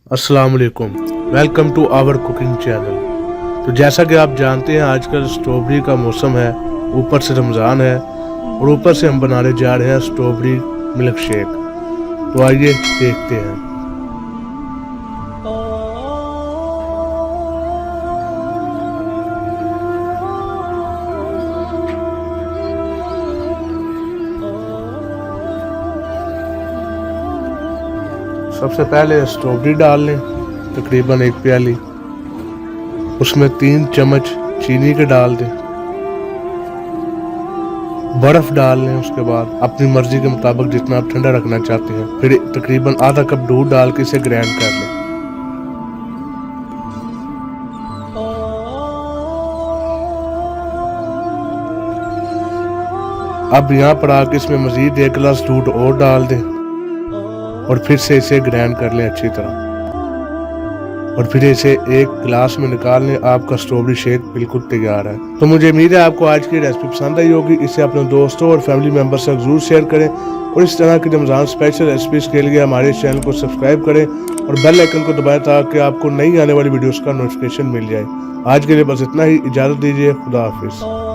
अस्सलाम वालेकुम, welcome to our cooking channel. तो जैसा कि आप जानते हैं आजकल स्ट्रॉबेरी का मौसम है, ऊपर से रमज़ान है और ऊपर से हम बनाने जा रहे हैं स्ट्रॉबेरी मिल्क शेक। तो आइए देखते हैं। सबसे पहले स्ट्रॉबेरी डाल लें, तकरीबन 1 प्याली। उसमें 3 चम्मच चीनी के डाल दें। बर्फ डाल लें। उसके बाद अपनी मर्जी के मुताबिक जितना आप ठंडा रखना चाहते हैं, फिर तकरीबन आधा कप दूध डाल के इसे ग्राइंड कर लें। अब यहाँ पर आके इसमें मजीद 1 गिलास दूध और डाल दें और फिर से इसे ग्राइंड कर लें अच्छी तरह और फिर इसे एक गिलास में निकाल लें। आपका स्ट्रॉबेरी शेक बिल्कुल तैयार है। तो मुझे उम्मीद है आपको आज की रेसिपी पसंद आई होगी। इसे अपने दोस्तों और फैमिली मेंबर से जरूर शेयर करें और इस तरह की रमज़ान स्पेशल रेसिपीज के लिए हमारे चैनल को सब्सक्राइब करें और बेल आइकन को दबाएं ताकि आपको नई आने वाली वीडियोस का नोटिफिकेशन मिल जाए। आज के लिए बस इतना ही, इजाज़त दीजिए। खुदा हाफिज़।